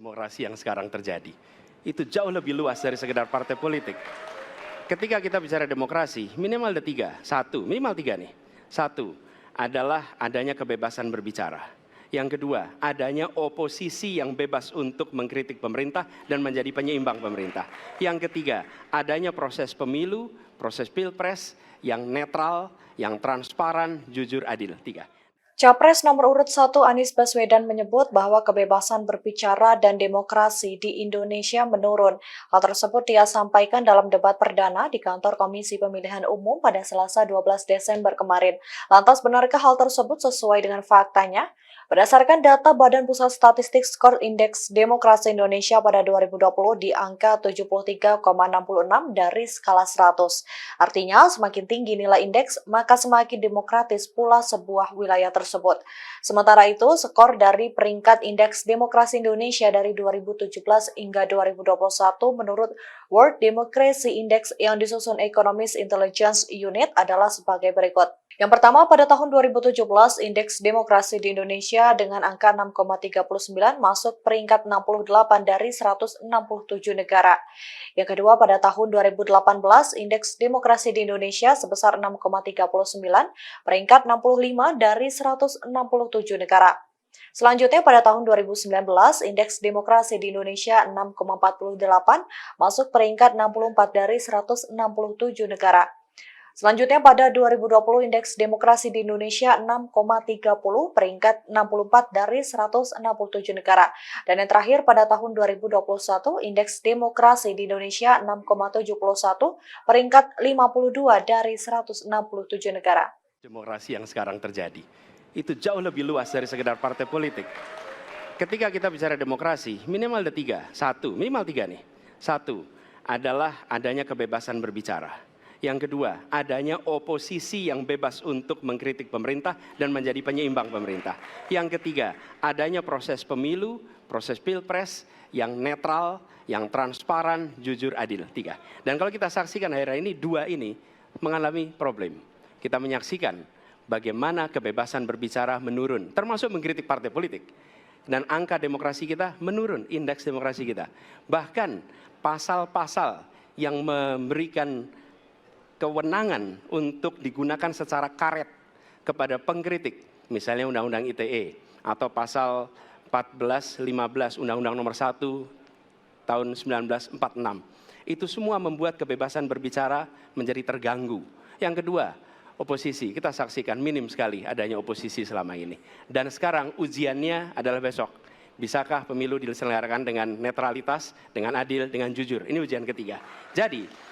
Demokrasi yang sekarang terjadi itu jauh lebih luas dari sekedar partai politik. Ketika kita bicara demokrasi, minimal ada tiga. Minimal tiga nih. Satu adalah adanya kebebasan berbicara. Yang kedua, adanya oposisi yang bebas untuk mengkritik pemerintah dan menjadi penyeimbang pemerintah. Yang ketiga, adanya proses pemilu, proses pilpres yang netral, yang transparan, jujur, adil. Tiga. Capres nomor urut 1 Anies Baswedan menyebut bahwa kebebasan berbicara dan demokrasi di Indonesia menurun. Hal tersebut dia sampaikan dalam debat perdana di kantor Komisi Pemilihan Umum pada Selasa 12 Desember kemarin. Lantas benarkah hal tersebut sesuai dengan faktanya? Berdasarkan data Badan Pusat Statistik, skor Indeks Demokrasi Indonesia pada 2020 di angka 73,66 dari skala 100. Artinya, semakin tinggi nilai indeks, maka semakin demokratis pula sebuah wilayah tersebut. Sementara itu, skor dari peringkat Indeks Demokrasi Indonesia dari 2017 hingga 2021 menurut World Democracy Index yang disusun Economist Intelligence Unit adalah sebagai berikut. Yang pertama, pada tahun 2017, Indeks Demokrasi di Indonesia dengan angka 6,39 masuk peringkat 68 dari 167 negara. Yang kedua, pada tahun 2018, Indeks Demokrasi di Indonesia sebesar 6,39, peringkat 65 dari 167 negara. Selanjutnya, pada tahun 2019, Indeks Demokrasi di Indonesia 6,48, masuk peringkat 64 dari 167 negara. Selanjutnya pada 2020 Indeks Demokrasi di Indonesia 6,30 peringkat 64 dari 167 negara. Dan yang terakhir pada tahun 2021 Indeks Demokrasi di Indonesia 6,71 peringkat 52 dari 167 negara. Demokrasi yang sekarang terjadi itu jauh lebih luas dari sekedar partai politik. Ketika kita bicara demokrasi, minimal ada tiga. Minimal tiga nih. Satu adalah adanya kebebasan berbicara. Yang kedua, adanya oposisi yang bebas untuk mengkritik pemerintah dan menjadi penyeimbang pemerintah. Yang ketiga, adanya proses pemilu, proses pilpres yang netral, yang transparan, jujur, adil. Tiga. Dan kalau kita saksikan akhir-akhir ini, dua ini mengalami problem. Kita menyaksikan bagaimana kebebasan berbicara menurun, termasuk mengkritik partai politik. Dan angka demokrasi kita menurun, indeks demokrasi kita. Bahkan pasal-pasal yang memberikan kewenangan untuk digunakan secara karet kepada pengkritik, misalnya Undang-Undang ITE atau pasal 14-15 Undang-Undang nomor 1 tahun 1946. Itu semua membuat kebebasan berbicara menjadi terganggu. Yang kedua, oposisi. Kita saksikan minim sekali adanya oposisi selama ini. Dan sekarang ujiannya adalah besok. Bisakah pemilu diselenggarakan dengan netralitas, dengan adil, dengan jujur? Ini ujian ketiga. Jadi,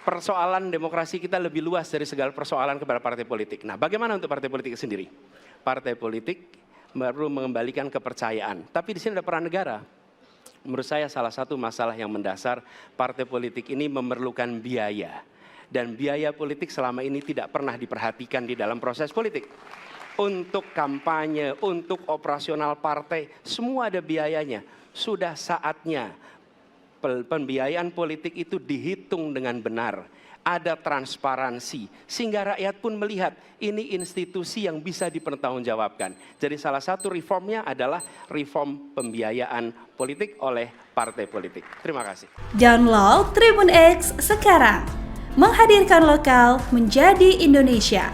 persoalan demokrasi kita lebih luas dari segala persoalan kepada partai politik. Nah, bagaimana untuk partai politik sendiri? Partai politik baru mengembalikan kepercayaan. Tapi di sini ada peran negara. Menurut saya salah satu masalah yang mendasar partai politik ini memerlukan biaya. Dan biaya politik selama ini tidak pernah diperhatikan di dalam proses politik. Untuk kampanye, untuk operasional partai, semua ada biayanya. Sudah saatnya pembiayaan politik itu dihitung dengan benar, ada transparansi, sehingga rakyat pun melihat ini institusi yang bisa dipertanggungjawabkan. Jadi salah satu reformnya adalah reform pembiayaan politik oleh partai politik. Terima kasih. Download Tribun X sekarang, menghadirkan lokal menjadi Indonesia.